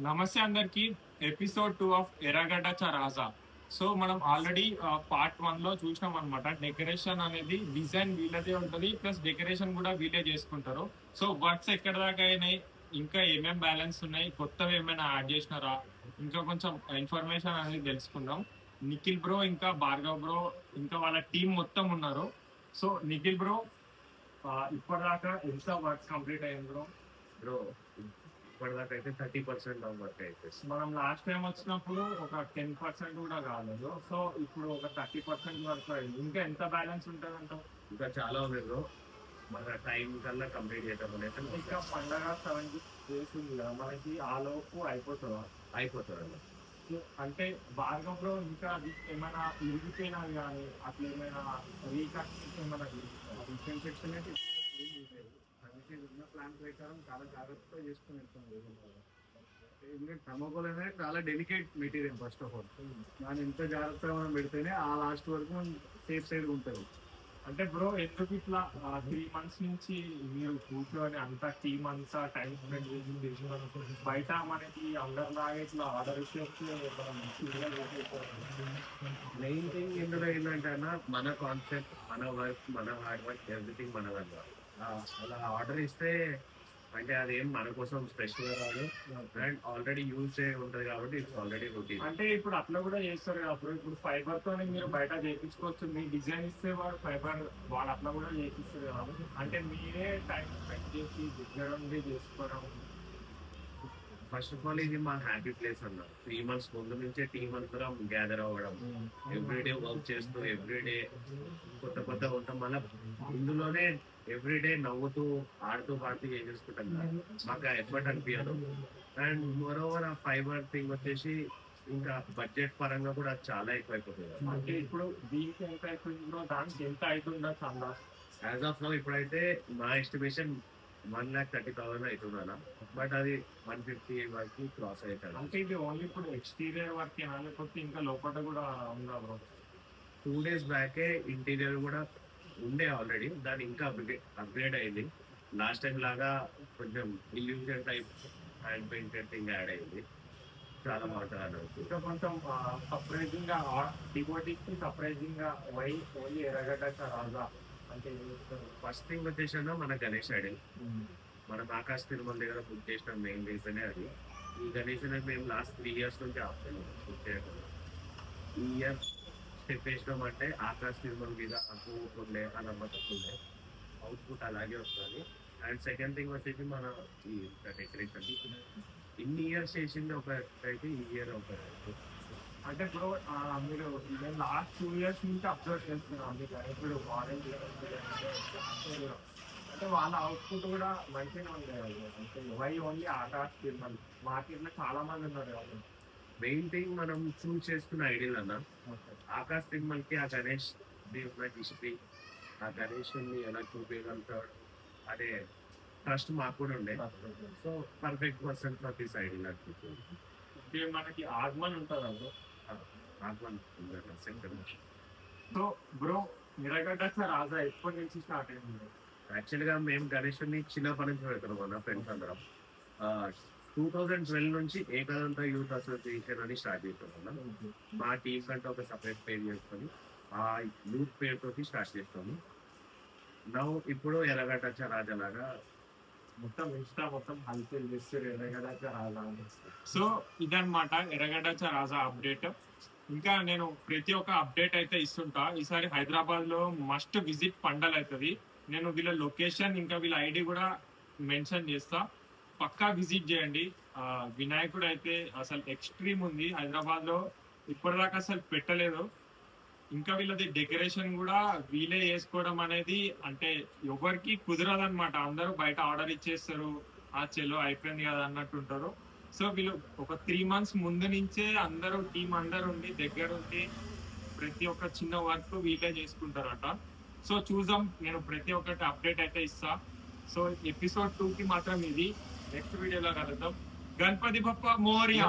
నమస్తే అందరికి. Episode 2 of ఎర్రగడ్డ చరాజా. సో మనం ఆల్రెడీ పార్ట్ 1 లో చూసినాం అనమాట. డెకరేషన్ అనేది డిజైన్ వీళ్ళదే ఉంటుంది, ప్లస్ డెకరేషన్ కూడా వీళ్ళే చేసుకుంటారు. సో వర్క్స్ ఎక్కడ దాకా అయినాయి, ఇంకా ఏమేమి బ్యాలెన్స్ ఉన్నాయి, కొత్తవి ఏమైనా యాడ్ చేసినారా, ఇంకా కొంచెం ఇన్ఫర్మేషన్ అనేది తెలుసుకుందాం. నిఖిల్ బ్రో ఇంకా భార్గవ్ బ్రో ఇంకా వాళ్ళ టీం మొత్తం ఉన్నారు. సో నిఖిల్ బ్రో, ఇప్పటిదాకా ఎంత వర్క్ కంప్లీట్ అయింది బ్రో? బ్రో ఇప్పటిదాకా అయితే 30% ఆఫ్ వర్క్ అయితే మనం లాస్ట్ టైం వచ్చినప్పుడు ఒక 10% కూడా కాలేదు. సో ఇప్పుడు ఒక 30% వరకు అయింది. ఇంకా ఎంత బ్యాలెన్స్ ఉంటుంది అంటావు? ఇంకా చాలా ఉంది బ్రో. మన టైం కల్లా కంప్లీట్ చేద్దాం అయితే ఇంకా పండగ 70 days ఉంది కదా, మనకి ఆ లోపు అయిపోతుందా? అయిపోతుంది. అంటే భార్గవ్లో ఇంకా అది ఏమైనా ఇరిగిపోయినది కానీ అట్లా ఏమైనా రీకన్స్ట్రక్షన్ ఏమైనా రీసెంట్ సెక్షన్ అయితే అందుకే ఉన్న ప్లాన్ ప్రకారం చాలా జాగ్రత్తగా చేసుకుని వెళ్తాం. ఎందుకంటే థర్మోకోల్ అనేది చాలా delicate material. First of all దాన్ని ఎంత జాగ్రత్తగా మనం పెడితేనే ఆ లాస్ట్ వరకు సేఫ్ సైడ్ ఉంటుంది. అంటే బ్రో, ఎందుకు ఇట్లా 3 months నుంచి మీరు కూర్చొని అంతా టీమ్ అంతా టైం స్పెండ్ చేసి బయట మనకి అందరిలాగా ఇట్లా ఆర్డర్ ఇచ్చేస్తే మెయిన్ థింగ్ ఎందులో ఏంటంటే అన్న, మన కాన్సెప్ట్, మన వర్క్, మన హార్డ్ వర్క్, ఎవ్రీథింగ్ మన దగ్గర. అలా ఆర్డర్ ఇస్తే అంటే అదేం మన కోసం స్పెషల్ గా రాదు, అండ్ ఆల్రెడీ యూజ్ ఉంటుంది కాబట్టి ఇట్స్ ఆల్రెడీ రొటీన్. అంటే ఇప్పుడు అట్లా కూడా చేస్తారు కదా. ఇప్పుడు ఫైబర్ తో మీరు బయట చేయించుకోవచ్చు. మీ డిజైన్ ఇస్తే వాడు ఫైబర్ వాడు అట్లా కూడా చేపిస్తారు కదా. అంటే మీరే టైం స్పెండ్ చేసి దగ్గర ఉండి చేసుకోవడం. ఫస్ట్ ఆఫ్ ఆల్ ఇది మా హ్యాపీ ప్లేస్ అన్న. 3 months ముందు నుంచే టీం అందరం గ్యాదర్ అవ్వడం, ఎవ్రీడే వర్క్ చేస్తూ ఎవ్రీడే కొత్త ఉంటాం. మళ్ళీ ఇందులోనే ఎవ్రీడే నవ్వుతూ ఆడుతూ పాడుతూ చేసుకుంటాం కదా, మాకు ఎఫర్ట్ అనిపించదు. అండ్ మోర్ ఓవర్ ఆ ఫైబర్ థింగ్ వచ్చేసి ఇంకా బడ్జెట్ పరంగా కూడా చాలా ఎక్కువ అయిపోతుంది. అంటే ఇప్పుడు దీనికి ఎంత అవుతుందో దానికి ఎంత అవుతుండొచ్చు అందా? యాజ్ ఆఫ్ నౌ ఇప్పుడైతే మా ఎస్టిమేషన్ 1,30,000 అవుతుందన్న. బట్ అది 150 వరకు క్రాస్ అవుతుంది. అంటే ఇది ఓన్లీ ఇప్పుడు ఎక్స్టీరియర్ వర్క్ లేకపోతే ఇంకా లోపల కూడా ఉందా బ్రో? 2 days బ్యాకే ఇంటీరియర్ కూడా ఉండే ఆల్రెడీ, దాన్ని ఇంకా అప్గ్రేడ్ అయింది. లాస్ట్ టైం లాగా కొంచెం illusion type hand painted thing add అయింది. చాలా బాగుంటుంది. ఇంకా కొంచెం సర్ప్రైజింగ్ గా డివోటీస్ కి సర్ప్రైజింగ్ గా వై ఓన్లీ ఎర్రగడ్డ రాజా అంటే ఫస్ట్ థింగ్ వచ్చేసి మన గణేష్ ఐడల్ మనం ఆకాశ్ తిరుమల దగ్గర బుక్ చేసిన మెయిన్ రీజనే అది. ఈ గణేష్ మేము లాస్ట్ 3 years నుంచి బుక్ చేయడం. ఈ ఇయర్ స్టెప్ వేసినాం అంటే ఆకాశ్ తిరుమల మీద ఉండే ఆ నమ్మకం ఉండే అవుట్పుట్ అలాగే వస్తుంది. అండ్ సెకండ్ థింగ్ వచ్చేసి మన ఈ డెకరేషన్ ఇన్ని ఇయర్స్ చేసింది ఒక అయితే ఈ ఇయర్ ఒక. అంటే ఇప్పుడు మీరు నేను లాస్ట్ 2 years నుంచి అబ్జర్వ్ చేస్తున్నాను. ఇప్పుడు ఆరెంజ్ అంటే వాళ్ళ అవుట్పుట్ కూడా మంచిగా ఉంది. అంటే వై ఓన్లీ ఆకాశ్ తిరుమల? మార్కెట్లో చాలా మంది ఉన్నారు కదా. మెయిన్ థింగ్ మనం చూస్ చేసుకున్న ఐడియల్ అన్న, ఆకాశ్ తిరుమలకి ఆ గణేష్ దేవుని హిస్టరీ, ఆ గణేష్ ఎలా చూపించగలుగుతాడు అదే ట్రస్ట్ మాకు కూడా ఉండే. So perfect person for this ideal అనిపించింది. మనకి ఆగమన్ ఉంటుంది బ్రో. ఆగమన్ సో బ్రో, ఎర్రగడ్డ రాజా ఎప్పటి నుంచి స్టార్ట్ అయింది? యాక్చువల్గా మేము గణేష్ని చిన్నప్పటి నుంచి పెడతాం అన్న ఫ్రెండ్స్ అందరం. 2012 నుంచి ఏకదంత యూత్ అసోసియేషన్ అని స్టార్ట్ చేస్తాం అన్న. మా టీం కంటే ఒక సపరేట్ పేరు చేసుకొని ఆ యూత్ పేరుతో స్టార్ట్ చేస్తాము. నౌ ఇప్పుడు ఎర్రగడ్డ రాజా లాగా మొత్తం ఇన్స్టా మొత్తం హల్చల్ చేస్తారు ఎర్రగడ్డ రాజా. సో ఇదన్నమాట ఎర్రగడ్డ రాజా అప్డేట్. ఇంకా నేను ప్రతి ఒక్క అప్డేట్ అయితే ఇస్తుంటా. ఈసారి హైదరాబాద్ లో మస్ట్ విజిట్ పండల్ అవుతుంది. నేను వీళ్ళ లొకేషన్ ఇంకా వీళ్ళ ఐడి కూడా మెన్షన్ చేస్తా, పక్కా విజిట్ చేయండి. వినాయకుడు అయితే అసలు ఎక్స్ట్రీమ్ ఉంది హైదరాబాద్ లో, ఇప్పటిదాకా అసలు పెట్టలేదు. ఇంకా వీళ్ళది డెకరేషన్ కూడా వీలే చేసుకోవడం అనేది అంటే ఎవరికి కుదరదన్నమాట. అందరూ బయట ఆర్డర్ ఇచ్చేస్తారు, ఆ చెల్లో అయిపోయింది కదా అన్నట్టు ఉంటారు. సో వీళ్ళు ఒక 3 months ముందు నుంచే అందరూ టీం అందరూ ఉండి దగ్గర ఉండి ప్రతి ఒక్క చిన్న వర్క్ వీలే చేసుకుంటారట. సో చూద్దాం, నేను ప్రతి ఒక్కటి అప్డేట్ అయితే ఇస్తా. సో ఎపిసోడ్ 2 కి మాత్రం ఇది. నెక్స్ట్ వీడియోలో కలుద్దాం. గణపతి బప్ప మోరియా.